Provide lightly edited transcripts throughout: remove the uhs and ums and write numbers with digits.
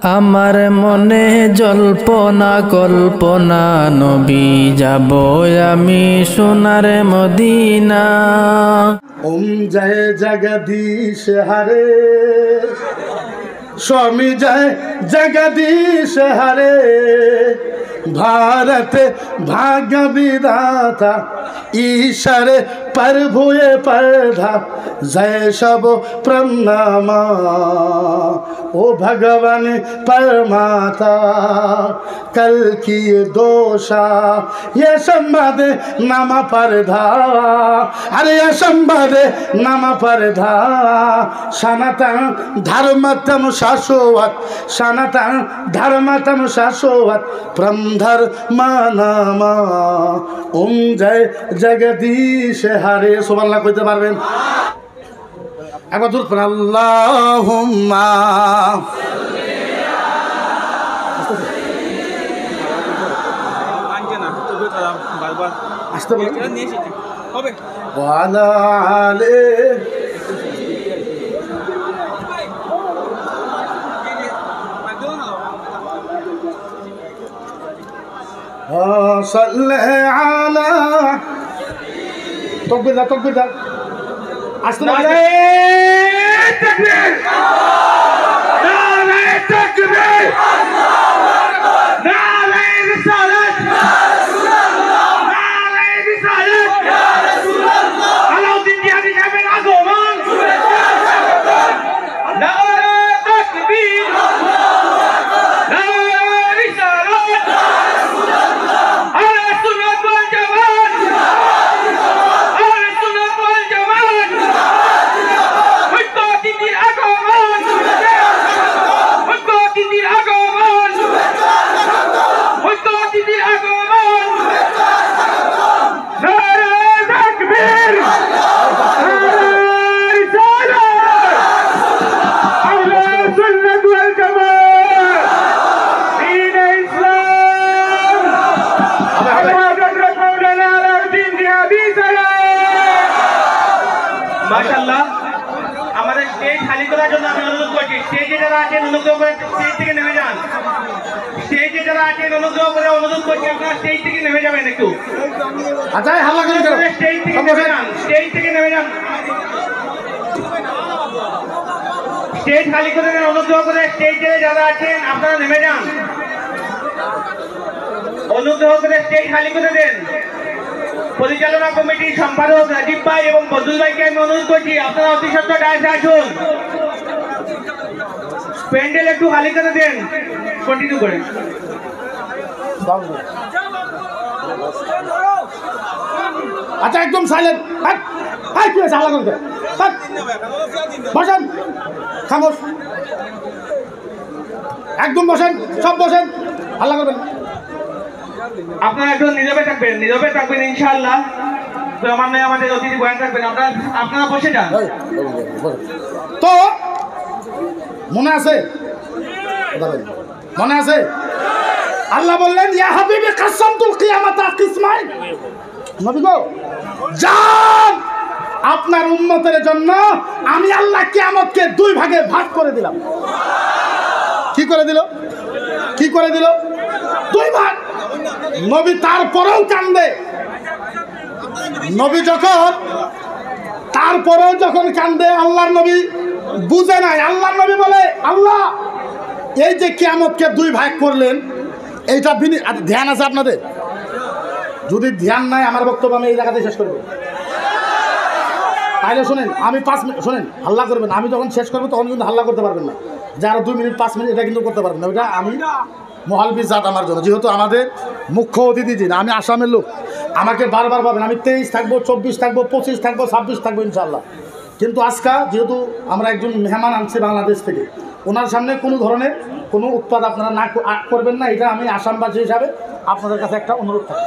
আমার মনে জল্পনা কল্পনা নবী যাব আমি সোনার মদিনা। ওম জয় জগদীশ হরে, स्वामी जय जगदीश हरे, भारत भाग्य विधाता ईश्वर प्रभु परधा, जय सब प्रणामा ओ भगवान परमाता। कल की दोषा ये संबद नाम परधा, अरे ये संबद नाम परधा। सनातन धर्मतम शाश्वत, सनातन धर्मतम शाश्वत ब्रह्मधर मानामा। ओम जय जगदीश हरे। सुबहानाल्लाह কইতে পারবেন? একবার জোরে পড়ুন আল্লাহুম্মা। আসতে বলেন হবে ওয়ালা আলে صل على تكبير تكبير أصلا تكبير نعم تكبير نعم رسالة نعم رسالة على الدين جهاد شامل عظمان نعم تكبير মাশাআল্লাহ। আমাদের স্টেজ খালি করার জন্য আমি অনুরোধ করছি, স্টেজে যারা আছেন অনুগ্রহ করে স্টেজ থেকে নেমে যান। স্টেজে যারা আছেন অনুগ্রহ করে অনুরোধ করছি আপনারা স্টেজ থেকে নেমে যাবেন একটু। আচ্ছা হাল্লা করে স্টেজ থেকে নেমে যান, স্টেজ থেকে নেমে যান। স্টেজ খালি করে দেন অনুগ্রহ করে। স্টেজে যারা আছেন আপনারা নেমে যান, অনুগ্রহ করে স্টেজ খালি করে দেন। পরিচালনা কমিটির সম্পাদক রাজীব ভাই এবং বদরুল ভাইকে আমি অনুরোধ করছি আপনারা অতি সত্বর ডায়াসে আসুন। প্যান্ডেল একটু খালি করে দেন। কন্টিনিউ করেন। আচ্ছা একদম সাইলেন্ট। কি আছে হাল্লা করতে? বসেন, খামোশ, একদম বসেন, সব বসেন, হাল্লা করবেন। আপনারা একদম নীরবে থাকবেন, নীরবে থাকবেন ইনশাআল্লাহ। তো আমাদের অতিথি বয়ান থাকবেন, আপনারা বসে যান। তো মনে আছে, মনে আছে আল্লাহ বললেন ইয়া হাবিবি কাসামতুল কিয়ামাতা কিসমাইন। নবী গো যান, আপনার উম্মতের জন্য আমি আল্লাহ কিয়ামতকে দুই ভাগে ভাগ করে দিলাম। কি করে দিল? কি করে দিল? দুই ভাগ। নবী তারপরেও কান্দে। নবী যখন তারপরেও যখন কান্দে, আল্লাহর নবী বুঝে নাই। আল্লাহর নবী বলে আল্লাহ এই যে কিয়ামতকে দুই ভাগ করলেন, এইটা ধ্যান আছে আপনাদের? যদি ধ্যান নাই আমার বক্তব্য আমি এই জায়গাতে শেষ করবো। তাইলে শোনেন, আমি 5 মিনিট শোনেন, হাল্লা করবেন। আমি যখন শেষ করবো তখন কিন্তু হাল্লা করতে পারবেন না, যে আরো 2 মিনিট 5 মিনিট এটা কিন্তু করতে পারবেন না। ওইটা আমি মহালবি জাত আমার জন্য, যেহেতু আমাদের মুখ্য অতিথি যিনি, আমি আসামের লোক, আমাকে বারবার পাবেন। আমি 23 থাকবো, 24 থাকবো, 25 থাকবো, 26 থাকবো ইনশাআল্লাহ। কিন্তু আজকে যেহেতু আমরা একজন মেহমান আনছি বাংলাদেশ থেকে, ওনার সামনে কোনো ধরনের কোনো উৎপাদ আপনারা না করবেন না, এটা আমি আসামবাসী হিসাবে আপনাদের কাছে একটা অনুরোধ থাকে।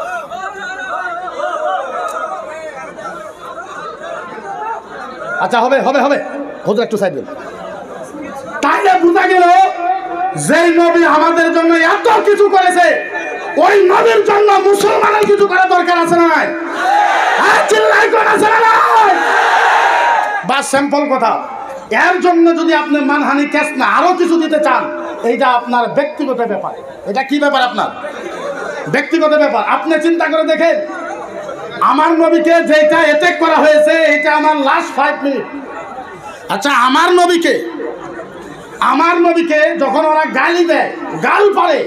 আচ্ছা হবে হবে হবে, হুজুর একটু সাইড দেন। তাইলে বোঝা গেল যেই নবী আমাদের জন্য এত কিছু করেছে, ওই নবীর জন্য মুসলমানের কিছু করা দরকার আছে না নাই? হ্যাঁ চিল্লাই কোন আছে না নাই? বাস সিম্পল কথা। এর জন্য যদি আপনি মানহানি কেস না আরো কিছু দিতে চান, এইটা আপনার ব্যক্তিগত ব্যাপার। এটা কি ব্যাপার? আপনার ব্যক্তিগত ব্যাপার। আপনি চিন্তা করে দেখেন, আমার নবীকে যেটা অ্যাটাক করা হয়েছে এটা আমার লাস্ট 5 মিনিট। আচ্ছা, আমার নবীকে যখন ওরা গালি দেয়, গাল পারে,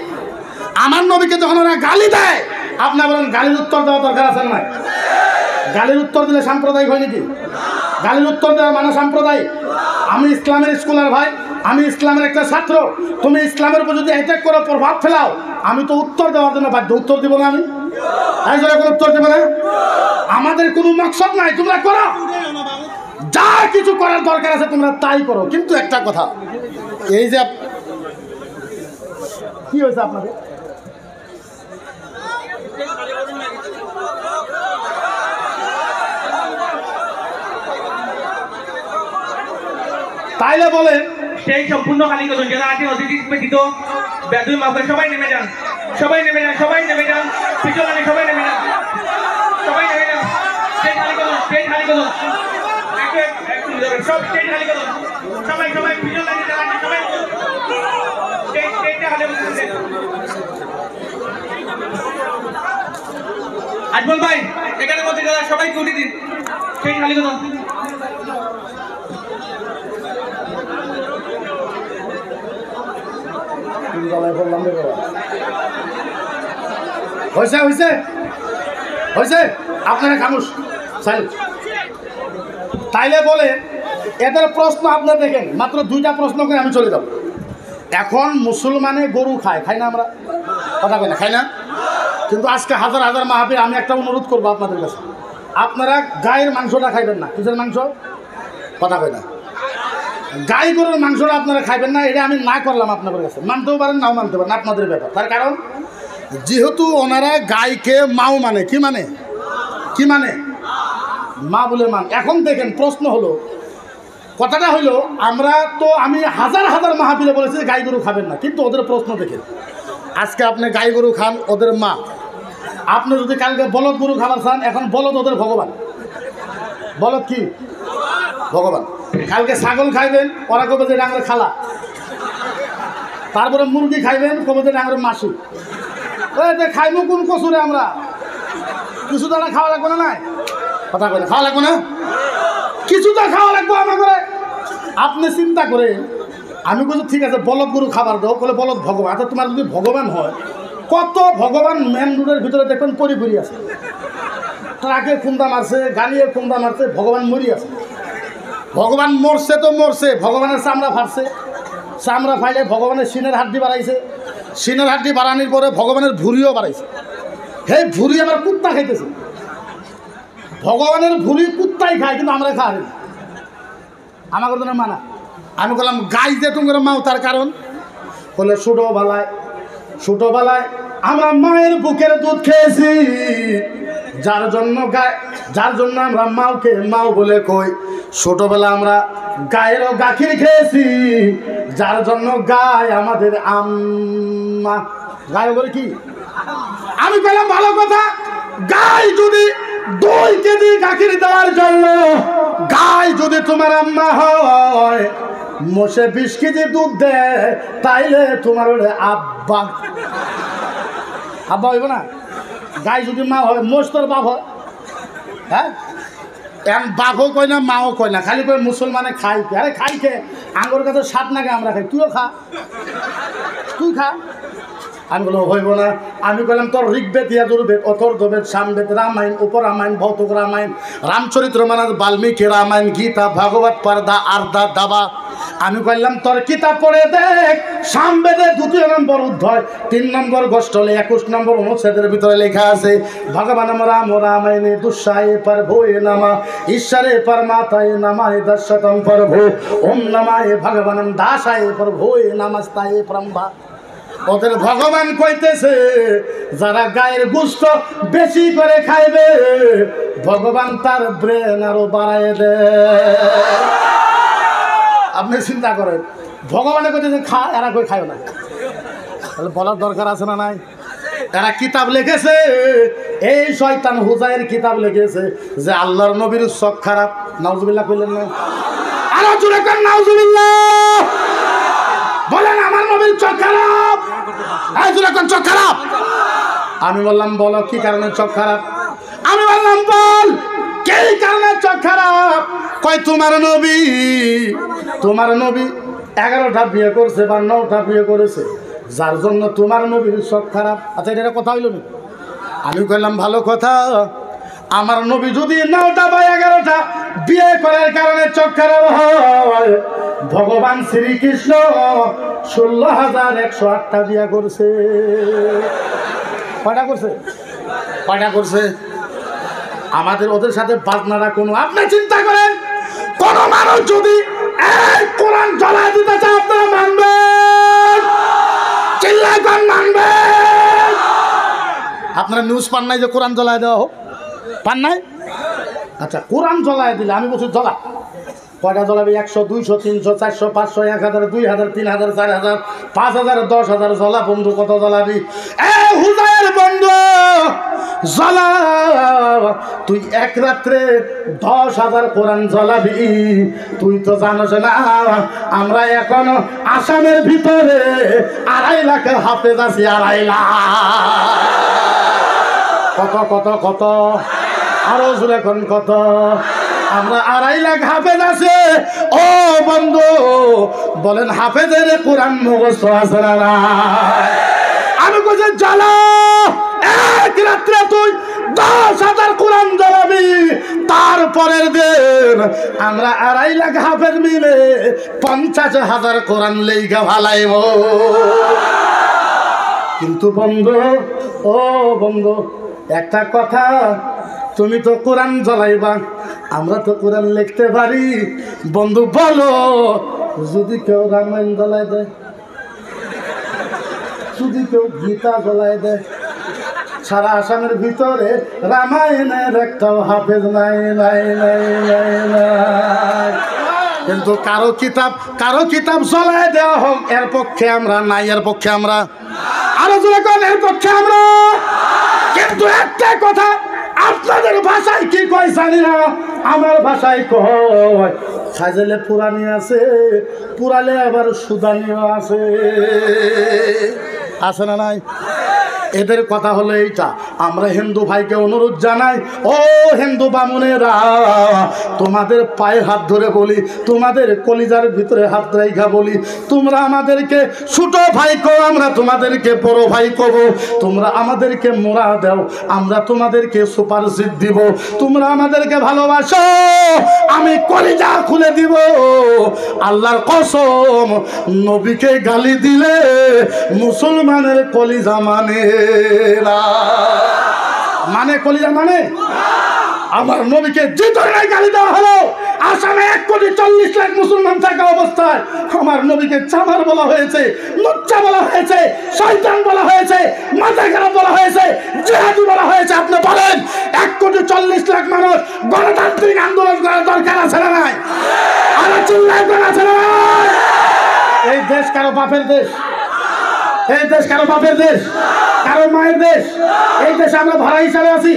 আমার নবীকে যখন ওরা গালি দেয়, আপনি বলেন গালির উত্তর দেওয়া দরকার আছে না? গালির উত্তর দিলে সাম্প্রদায়িক হয় নাকি? গালির উত্তর দেওয়া মানে সাম্প্রদায়িক? আমি ইসলামের স্কুলের ভাই, আমি ইসলামের একটা ছাত্র, তুমি ইসলামের উপর যদি অ্যাটাক করো, প্রভাব ফেলাও, আমি তো উত্তর দেওয়ার জন্য বাধ্য। উত্তর দিব না আমি? কোনো উত্তর দেবে না? আমাদের কোনো মকসদ নাই, তোমরা করো, যা কিছু করার দরকার আছে তোমরা তাই করো। কিন্তু একটা কথা, এই যে কি হয়েছে আপনাদের, তাইলে বলেন সেই সম্পূর্ণ খালি করুন, যারা আছে অতিথি ব্যতীত বেদুই মাফে সবাই নেমে যান, সবাই নেমে যান, সবাই নেমে যান, পিছনে সবাই নেমে যান, সবাই নেমে যান। স্টেজ খালি করুন, স্টেজ খালি করুন, সব স্টেজ খালি করুন, সবাই সবাই পিছনে যারা আছে সবাই স্টেজটা খালি করুন। আজমল ভাই, এখানের মধ্যে যারা সবাইকে উঠে দিন, স্টেজ খালি করুন। হয়েছে হয়েছে হয়েছে, আপনারা খামুশ সাইলেন্ট। তাইলে বলে এদের প্রশ্ন আপনারা দেখেন, মাত্র 2টা প্রশ্ন করে আমি চলে যাব। এখন মুসলমানে গরু খায়, খাই না আমরা? কথা কই না, খাই না? কিন্তু আজকে হাজার হাজার মাহফিল, আমি একটা অনুরোধ করবো আপনাদের কাছে, আপনারা গায়ের মাংসটা খাইবেন না। কিসের মাংস? কথা কই না, গাই গরুর মাংসটা আপনারা খাইবেন না। এটা আমি না করলাম আপনাদের কাছে, মানতেও পারেন নাও মানতে পারেন, আপনাদের ব্যাপার। তার কারণ যেহেতু ওনারা গাইকে মাও মানে, কি মানে, কি মানে, মা বলে মান। এখন দেখেন প্রশ্ন হলো, কথাটা হইলো, আমরা তো আমি হাজার হাজার মাহফিলে বলেছি গাই গরু খাবেন না, কিন্তু ওদের প্রশ্ন দেখেন, আজকে আপনি গাই গরু খান, ওদের মা। আপনি যদি কালকে বলদ গরু খাবার চান, এখন বলদ ওদের ভগবান। বলদ কি? ভগবান। কালকে ছাগল খাইবেন, ওরা কবে যে ডাঙরের খালা। তারপরে মুরগি খাইবেন, কবে যে ডাঙরের মাসি। খাইবো কোন কচুরে আমরা? কিছু তো খাওয়া লাগবে না? নাই কথা বলে খাওয়া লাগবে না? কিছু তো খাওয়া লাগবে আমার করে। আপনি চিন্তা করে, আমি বলছি ঠিক আছে বলদ গরু খাবার দাও, বলে বলদ ভগবান। আচ্ছা, তোমার যদি ভগবান হয়, কত ভগবান মেন রোডের ভিতরে দেখবেন পরি আছে, ট্রাকে খুন্দা মারছে, গাড়িয়ে খুন্দা মারছে, ভগবান মরি আছে। ভগবান মরছে তো মরছে, ভগবানের চামড়া ফাটছে, চামড়া ফাইলে ভগবানের সিনের হাড্ডি বাড়াইছে, সিনের হাড্ডি বাড়ানোর পরে ভগবানের ভুঁড়িও বাড়াইছে। হে ভুঁড়ি আবার কুত্তা খাইতেছে। ভগবানের ভুঁড়ি কুত্তাই খায়, কিন্তু আমরা খাই না, আমার কথা মানা। আমি বললাম গাই যে তোমরা মাও, তার কারণ বলে ছোটবেলায় আমরা মায়ের বুকের দুধ খেয়েছি, যার জন্য আমরা মাওকে মাও বলে কই। ছোটবেলা আমরা গায়েরও গাখির খেয়েছি, যার জন্য গায় আমাদের আম্মা। গায়ে বলে কি? আমি বললাম ভালো কথা, গাই যদি 2 কেজি গাখির দেওয়ার জন্য, গাই যদি তোমার আম্মা হয়, মোষে 20 কেজি দুধ দেয়, তাইলে তোমার আব্বা। আব্বা হইব না? গাই যদি মা হয়, মোষ তোর বাপ হয়। হ্যাঁ, এখন বাপও কয় না, মাও কয় না, খালি কয় মুসলমানে খাই। আরে খাই খেয়ে আঙ্গুর কাছে 7 নাগে আমরা খাই, তুইও খা, তুই খা। আমি বললাম হইব না। আমি বললাম তোর ঋগ্বেদ, যজুর্বেদ, অথর্ববেদ, সামবেদ, রামায়ণ, উপরামায়ণ, ভৌতিক রামায়ণ, রামচরিত্র মানস, বাল্মীকি রামায়ণ, গীতা, ভাগবত, পর্দা, আর্দা, দাবা। আমি বললাম তোর কিতাব পড়ে দেখ, সামবেদে 2 নম্বর অধ্যায় 3 নম্বর গোষ্ঠলে 21 নম্বর অনুচ্ছেদের ভিতরে লেখা আছে, ভগবান রাম রামায়ণে দুঃসায়ে প্রভুয়ে নামা, ঈশ্বরে পরমাত্মায়ে নমায় দশতম প্রভু, ওম নমায় ভগবানম দাসায়ে প্রভুয়ে নমস্তায়ে ব্রহ্মা। ওদের ভগবান কইতেছে যারা গায়ের গোশত বেশি করে খাইবে, ভগবান তার ব্রেন আরো বাড়ায় দেয়। আপনি চিন্তা করেন, ভগবানে কইতেছে খা, এরা কই খায় না, তাহলে বলার দরকার আছে না নাই? এরা কিতাব লিখেছে, এই শয়তান হুজাইর কিতাব লিখেছে যে আল্লাহর নবীর চোখ খারাপ। নাউজুবিল্লাহ কইলেন না? আরো জোরে কর নাউজুবিল্লাহ। বলেন আমার নবীর চোখ খারাপ? এই যখন চোখ খারাপ, আমি বললাম বলো কি কারণে চোখ খারাপ? আমি বললাম বল কি কারণে চোখ খারাপ? কয় তোমার নবী 11টা বিয়ে করছে বা 9টা বিয়ে করেছে, যার জন্য তোমার নবীর চোখ খারাপ। আচ্ছা এটা কথা হইল না? আমি কইলাম ভালো কথা, আমার নবী যদি 9টা বা 11টা বিয়ে করার কারণে চোখ খারাপ হয়, ভগবান শ্রীকৃষ্ণ 16,108টা বিয়ে করছে। কয়টা করছে? আমাদের ওদের সাথে বাজনারা কোনো, আপনি চিন্তা করেন কোন মানুষ যদি এই কোরআন জ্বালায় দিতে চায় আপনারা মানবেন? চিল্লায় কোন মানবেন? আপনারা নিউজ পান নাই যে কোরআন জ্বালায় দেওয়া হোক? পান নাই? আচ্ছা কোরআন জ্বালায় দিলে আমি বলছি জ্বলা, কয়টা জ্বলাবি? 100, 200, 300, 400, 500, 1000, 2000, 3000, 4000, 5000, 10,000 জ্বলা। বন্ধু কত জ্বলাবি? হুদায়ের বন্ধু জ্বলা, তুই এক রাত্রে 10,000 কোরআন জ্বলাবি। তুই তো জানোস না আমরা এখন আসামের ভিতরে 2.5 লাখ হাফেজ আছি। 2.5 লাখ। কত আরো জোরে কোন কত? আমরা 2.5 লাখ হাফেজ আছে। ও বন্ধু বলেন হাফেজের কোরআন মুখস্থ আছে না? আমি কইছি জ্বালা, এক রাত্রে তুই 10,000 কোরআন জ্বালাবি, তারপরের দিন আমরা 2.5 লাখ হাফেজ মিলে 50,000 কোরআন লেইগা ভালাইব। কিন্তু বন্ধু, ও বন্ধু একটা কথা, তুমি তো কোরআন জ্বালাইবা, আমরা তো কোরআন লিখতে পারি। বন্ধু বলো যদি কেউ রামায়ণ জ্বালায় দেয়, যদি কেউ গীতা জ্বালায় দেয়, সারা আসামের ভিতরে রামায়ণের একটাও হাফেজ নাই। কিন্তু কারো কিতাব জ্বালায় দেওয়া হোক, এর পক্ষে আমরা নাই, এর পক্ষে আমরা আরো জোরে কোন, এর পক্ষে আমরা। কিন্তু একটা কথা, আপনাদের ভাষায় কি কয় জানি না, আমার ভাষায় কয় সাজেলে পুরানি আছে, পুরালে আবার সুদানিও আছে না নাই? এদের কথা হলো এইটা। আমরা হিন্দু ভাইকে অনুরোধ জানাই, ও হিন্দু বামুনেরা, তোমাদের পায়ে হাত ধরে বলি, তোমাদের কলিজার ভিতরে হাত রাইখা বলি, তোমরা আমাদেরকে ছোট ভাই কো, আমরা তোমাদেরকে বড় ভাই কব। তোমরা আমাদেরকে মোরা দাও, আমরা তোমাদেরকে সুপারসিট দিব। তোমরা আমাদেরকে ভালোবাসো, আমি কলিজা খুলে দিব। আল্লাহর কসম, নবীকে গালি দিলে মুসলমানের কলিজা মানে কলিজা মানে আমার নবীকে যে ধরনের গালি দেওয়া হলো, আসামে 1,40,00,000 মুসলমান থাকা অবস্থায় আমার নবীকে চামার বলা হয়েছে, লুচ্চা বলা হয়েছে, শয়তান বলা হয়েছে, মাথা খারাপ বলা হয়েছে, জিহাদি বলা হয়েছে। আপনি বলেন 1,40,00,000 মানুষ গণতান্ত্রিক আন্দোলন করার দরকার আছে না নাই? আর চিল্লায় আছে না নাই? এই দেশ কারো বাপের দেশ? এই দেশ কারো বাপের দেশ? কারো মায়ের দেশ? এই দেশে আমরা ভাড়া হিসাবে আছি।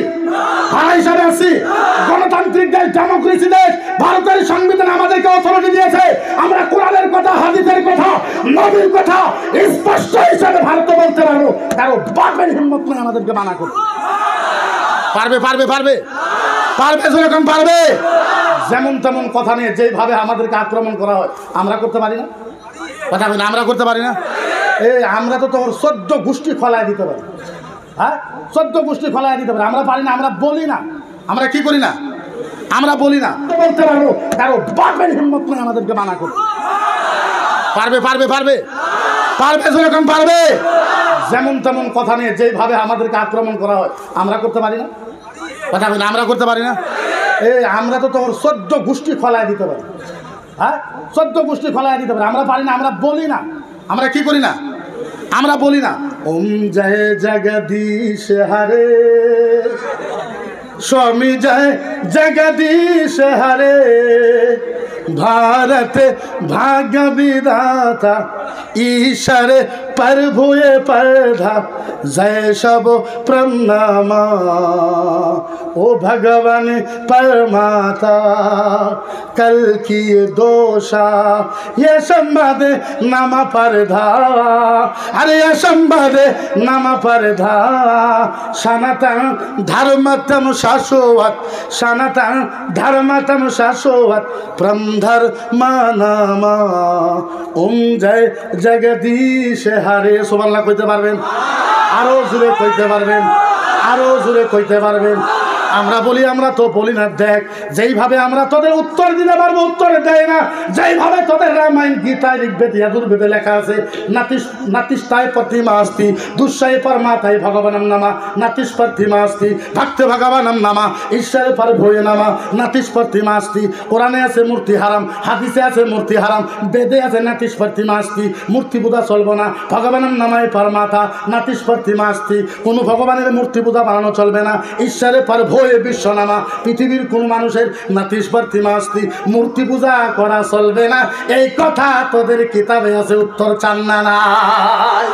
গণতান্ত্রিক দেশ, ডেমোক্রেসি দেশ। ভারতের সংবিধান আমাদেরকে অথরিটি দিয়েছে। আমরা কোরআনের কথা, হাদিসের কথা, নবীর কথা স্পষ্ট হিসাবে ভারত বলতে পারবো। কারো বাপের হিম্মত নেই আমাদেরকে মানা করতে। পারবে যেরকম পারবে। যেমন তেমন কথা নিয়ে যেভাবে আমাদেরকে আক্রমণ করা হয় আমরা করতে পারি না? কথা বলি, আমরা করতে পারি না? আমরা তো তোর 14 গোষ্ঠী খোলায় দিতে পারি। হ্যাঁ, 14 গোষ্ঠী খোলায় দিতে পারি। আমরা পারি না, আমরা বলি না। আমরা কি করি না? আমরা বলি না। বলতে পারবো, কারো বাপের হিম্মত নেই আমাদেরকে মানা করতে। পারবে যেরকম পারবে। যেমন তেমন কথা নিয়ে যেভাবে আমাদেরকে আক্রমণ করা হয় আমরা করতে পারি না? কথা বলি, আমরা করতে পারি না? আমরা তো তোর 14 গোষ্ঠী খোলায় দিতে পারি। হ্যাঁ, 14 গোষ্ঠী খোলায় দিতে পারি। আমরা পারি না, আমরা বলি না। আমরা কি করি না? আমরা বলি না। ওম জয় জগদীশ হরে, স্বামী জয় জগদীশ হরে, ভারত ভাগ্য বিধাতা, ঈশ্বর पर भूए परधा जय सब प्रणामा ओ भगवान परमाता कल की दोषा ये संवाद नामा परधा अरे ये संवाद नामा परधा सनातन धर्मतम शाश्वत सनातन धर्मतम शाश्वत प्रमधर मानामा ओम जय जगदीश हरे सुबहानाल्लाह কইতে পারবেন আরো জোরে কইতে পারবেন আরো জোরে কইতে পারবেন আমরা বলি আমরা তো বলি না দেখ যেইভাবে আমরা তোদের উত্তর দিতে পারবো উত্তর দেয় না যেইভাবে তোদের রামায়ণ গীতা ঋগ্বেদ যজুর্বেদে লেখা আছে নাতিষ্টায় প্রতিমা अस्ति दुष्टाय परमात्माय भगवानम नामा नातिष प्रतिमा अस्ति भक्त भगवानम नामा ईश्वर पर भोय नामा नातिष प्रतिमा अस्ति कुराने আছে মূর্তি হারাম হাদিসে আছে মূর্তি হারাম বেদে আছে নাতিষ प्रतिमा अस्ति মূর্তি পূজা চলবে না ভগবানম নামায় परमात्मा নাতিষ प्रतिमा अस्ति কোনো ভগবানের মূর্তি পূজা বানানো চলবে না ঈশ্বরের পর ভয়ে বিশ্বনামা পৃথিবীর কোন মানুষের নাতিষ प्रतिमा अस्ति মূর্তি পূজা করা চলবে না এই কথা তোদের কিতাবে আছে উত্তর চান না নাই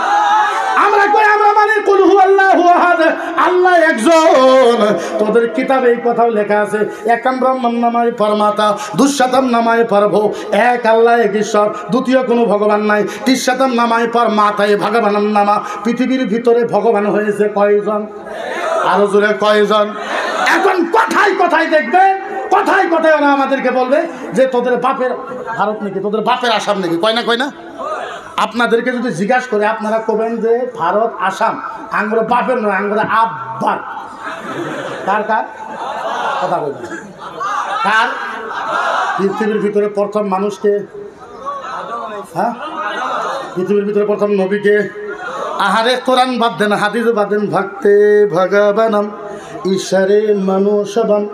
আমরা কই আমরা মানে কুল হুয়াল্লাহু আহাদ আল্লাহ একজন তোদের কিতাবে এই কথাও লেখা আছে একম ব্রহ্মম নামায় পরমাত্মা দুঃশতম নামায় প্রভু এক আল্লাহ এক ঈশ্বর দ্বিতীয় কোনো ভগবান নাই তিনশতম নামায় পরমাত্মায় ভগবানম নামা পৃথিবীর ভিতরে ভগবান হয়েছে কয়জন আরো জোরে কয়জন এখন কথাই কথাই দেখবে কথাই কথাই ওরা আমাদেরকে বলবে যে তোদের বাপের ভারত নাকি তোদের বাপের আসাম নাকি কয় না আপনাদেরকে যদি জিজ্ঞাসা করে আপনারা কবেন যে ভারত আসাম আঙ্গুর বাপের নয় আঙ্গুর আব্বার কার কার কথা বলবেন কার পৃথিবীর ভিতরে প্রথম মানুষকে হ্যাঁ পৃথিবীর ভিতরে প্রথম নবীকে আহারে কোরআন বাদ দেন হাদিস বাদ দেন ভক্তে ভগবানম ঈশ্বরে মনুষ্যবম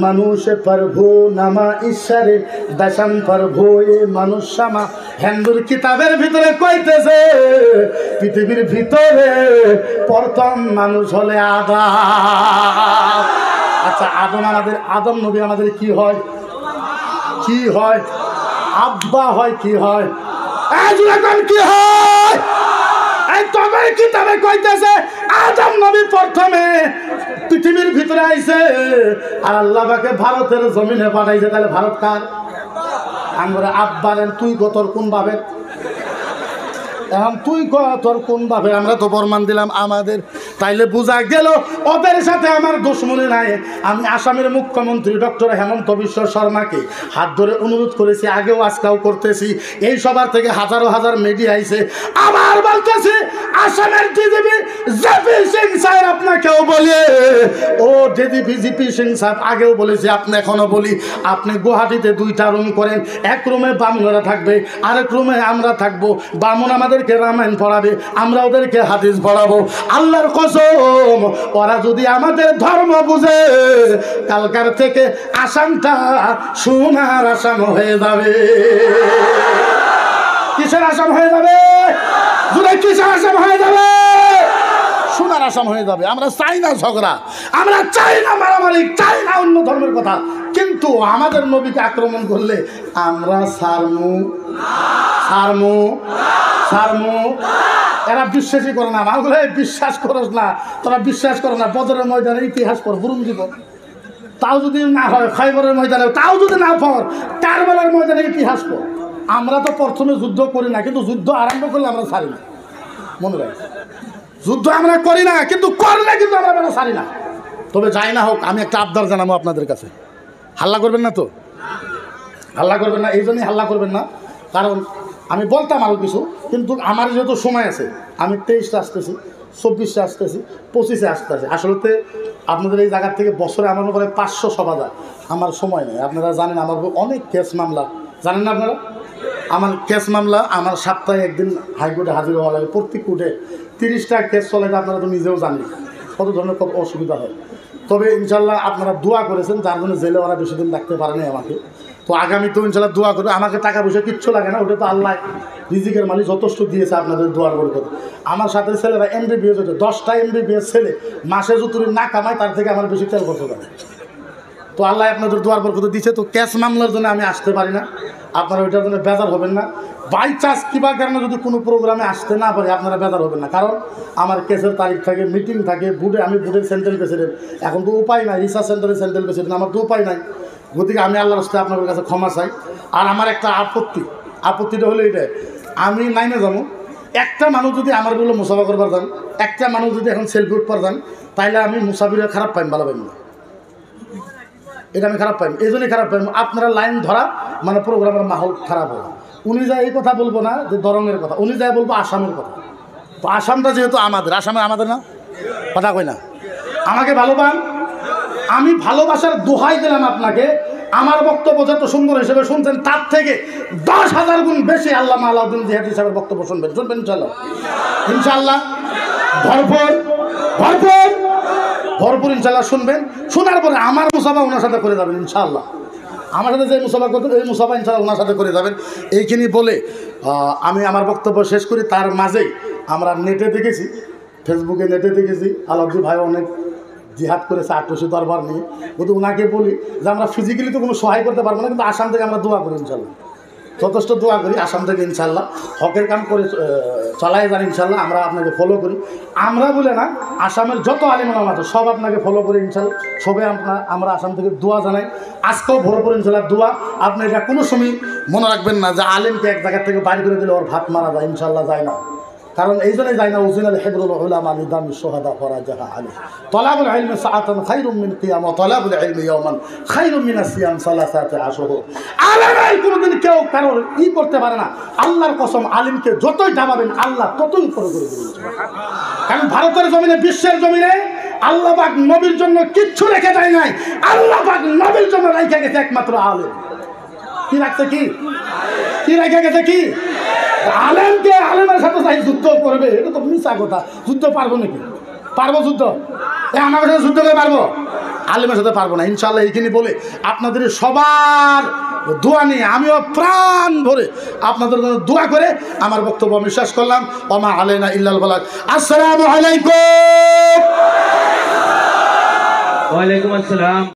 মানুষ প্রভু নামা ঈশ্বরে দশম প্রভু এ মনুষ্যমা হিন্দুর কিতাবের ভিতরে কইতেছে পৃথিবীর ভিতরে প্রথম মানুষ হলে আদম আচ্ছা আদম আমাদের আদম নবী আমাদের কি হয় আব্বা হয় কি হয় কি হয় তবে কিতাবে কইতেছে আদম নবী প্রথমে পৃথিবীর ভিতরে আইছে আর আল্লাহ পাকে ভারতের জমিনে পাঠাইছে তাহলে ভারত কার আমরা আব্বারেন তুই তোর কোন ভাবে এখন তুই তোর কোন ভাবে আমরা তো প্রমাণ দিলাম আমাদের তাইলে বোঝা গেল ওদের সাথে আমার দুশ্মনী নাই আমি আসামের মুখ্যমন্ত্রী ডক্টর হেমন্ত বিশ্ব শর্মাকে হাত ধরে অনুরোধ করেছি আগেও আজকাও করতেছি এই সবার থেকে হাজারো হাজার মিডিয়া আইছে আবার বলতেছি আসামের ডিজিপি জেপি সিং স্যার আপনাকেও বলে ও ডিজিপি সিং স্যার আগেও বলেছি আপনি এখনো বলি আপনি গুয়াহাটিতে 2টা রুম করেন এক রুমে বামুনরা থাকবে আরেক রুমে আমরা থাকবো বামুন আমাদেরকে রামায়ণ পড়াবে আমরা ওদেরকে হাদিস পড়াবো আল্লাহর কসম ওরা যদি আমাদের ধর্ম বুঝে কালকার থেকে আসামটা সোনার আসাম হয়ে যাবে কিসের আসাম হয়ে যাবে কিসের আসাম হয়ে যাবে সোনার আসাম হয়ে যাবে আমরা চাই না ঝগড়া আমরা চাই না মারামারি চাই না অন্য ধর্মের কথা কিন্তু আমাদের নবীকে আক্রমণ করলে আমরা সারমু এরা বিশ্বাসই করে না আমার বিশ্বাস করস না তোরা বিশ্বাস করো না বদরের ময়দানের ইতিহাস পর বুরুম দিব তাও যদি না হয় খাইবরের ময়দানে তাও যদি না পর কারবালার ময়দানের ইতিহাস পর আমরা তো প্রথমে যুদ্ধ করি না কিন্তু যুদ্ধ আরম্ভ করলে আমরা ছাড়ি না মনে রাখ যুদ্ধ আমরা করি না কিন্তু করলে কিন্তু আমরা ছাড়ি না তবে যাই না হোক আমি একটা আবদার জানাবো আপনাদের কাছে হাল্লা করবেন না তো হাল্লা করবেন না এই জন্যই হাল্লা করবেন না কারণ আমি বলতাম আরও কিছু কিন্তু আমার যেহেতু সময় আছে আমি 23-টা আসতেছি 24-এ আসতেছি 25-এ আসতেছি আসলে আপনাদের এই জায়গার থেকে বছরে আমার উপরে 500 সভা যায় আমার সময় নেই আপনারা জানেন আমার অনেক কেস মামলা জানেন না আপনারা আমার কেস মামলা আমার সপ্তাহে একদিন হাইকোর্টে হাজির হওয়া লাগে প্রত্যেক কোর্টে 30টা কেস চলে আপনারা তো নিজেও জানেন কত ধরনের কত অসুবিধা হয় তবে ইনশাল্লাহ আপনারা দোয়া করেছেন যার জন্য জেলে ওরা বেশি দিন রাখতে পারেনি আমাকে তো আগামী তো ইনশাল্লাহ দোয়া করবে আমাকে টাকা পয়সা কিচ্ছু লাগে না ওটা তো আল্লাহ রিজিকের মালিক যথেষ্ট দিয়েছে আপনাদের দোয়ার বরকত আমার সাথে ছেলেরা MBBS হচ্ছে 10টা MBBS ছেলে মাসে যদি না কামায় তার থেকে আমার বেশি তেল খরচ করে তো আল্লাহ আপনাদের দোয়ার বরকত দিচ্ছে। তো ক্যাশ মামলার জন্য আমি আসতে পারি না, আপনারা ওইটার জন্য বেজার হবেন না। বাই চান্স কিবা কারণে যদি কোনো প্রোগ্রামে আসতে না পারি আপনারা বেজার হবেন না, কারণ আমার কেসের তারিখ থাকে, মিটিং থাকে, আমি বুথের সেন্ট্রাল প্রেসিডেন্ট, এখন তো উপায় নাই, রিসার্চ সেন্টারের সেন্ট্রাল প্রেসিডেন্ট, আমার তো উপায় নাই। গতিকে আমি আল্লাহর রাস্তায় আপনাদের কাছে ক্ষমা চাই। আর আমার একটা আপত্তিটা হলো এইটাই, আমি নাইমে যাবো, একটা মানুষ যদি আমার গুলো মুসাফা করবার যান, একটা মানুষ যদি এখন সেলফি উঠবার যান, তাইলে আমি মুসাফিরে খারাপ পাইম, ভালো পাইম না, এটা আমি খারাপ পাইম, এই জন্যই খারাপ পাইম। আপনারা লাইন ধরা মানে প্রোগ্রামের মাহল খারাপ হয়। উনি যা এই কথা বলবো না যে দরঙ্গের কথা, উনি যাই বলবো আসামের কথা। তো আসামটা যেহেতু আসামে আমাদের না, কথা কই না, আমাকে ভালো পান, আমি ভালোবাসার দোহাই দিলাম আপনাকে। আমার বক্তব্য যত সুন্দর হিসেবে শুনছেন তার থেকে 10,000 গুণ বেশি আল্লামা আলাউদ্দিন জিহাদি সাহেবের বক্তব্য শুনবেন ইনশাল্লাহ। ইনশাল্লাহ ভরপুর ইনশাল্লাহ শুনবেন। শোনার পরে আমার মুসাফা ওনার সাথে করে যাবেন ইনশাল্লাহ। আমার সাথে যে মুসাফা করতেন এই মুসাফা ইনশাল্লাহ ওনার সাথে করে যাবেন। এইখানি বলে আমি আমার বক্তব্য শেষ করি। তার মাঝেই আমরা নেটে দেখেছি, ফেসবুকে নেটে দেখেছি আলাউদ্দিন ভাই অনেক জিহাদ করেছে আটশো দরবার নিয়ে। কিন্তু ওনাকে বলি যে আমরা ফিজিক্যালি তো কোনো সহায় করতে পারবো না, কিন্তু আসাম থেকে আমরা দোয়া করি ইনশাল্লাহ, যথেষ্ট দোয়া করি আসাম থেকে ইনশাল্লাহ হকের কাম করে চালাই যান ইনশাল্লাহ। আমরা আপনাকে ফলো করি, আমরা বলে না, আসামের যত আলিম ওলামা আছে সব আপনাকে ফলো করি ইনশাল্লাহ। সবে আমরা আসাম থেকে দোয়া জানাই, আজকেও ভরপুর ইনশাল্লাহ দোয়া। আপনি এটা কোনো সময় মনে রাখবেন না যে আলিমকে এক জায়গার থেকে বাইর করে দিলে ওর ভাত মারা যায়, ইনশাল্লাহ যায় না। কারণ এই জন্যই যায় না, উজিনাল হিবরুল উলামা লিদামি শুহাদা ফরাজাহা আলী তলাবুল ইলমি সাআতান খায়রুম মিন কিয়াম ওয়া তলাবুল ইলমি ইয়াওমান খায়রুম মিন আসিয়াম সালাসাতি আশহুর। আলেমাই কোনোদিন কেউ কারোর করতে পারে না। আল্লাহর কসম, আলিমকে যতই দাবাবেন আল্লাহ ততই করে দিবেন। কারণ ভারতের জমিনে, বিশ্বের জমিনে আল্লাহ পাক নবীর জন্য কিচ্ছু রেখে যায় নাই, আল্লাহ পাক নবীর জন্য রেখে গেছে একমাত্র আলেম। কি রাখছে, কি রেখে গেছে, কি আলেমকে আলেমের সাথে যাই যুদ্ধ করবে, এটা তো মিছা কথা। যুদ্ধ পারবো নাকি? পারবো যুদ্ধ? আমার সাথে যুদ্ধ করে পারবো? আলেমের সাথে পারবো না ইনশাল্লাহ। এইখানে বলে আপনাদের সবার দোয়া নিয়ে আমিও প্রাণ ভরে আপনাদের জন্য দোয়া করে আমার বক্তব্য আমি শেষ করলাম। ওমা আলাইনা ইল্লাল বালাগ। আসসালামু আলাইকুম। ওয়ালাইকুম আসসালাম।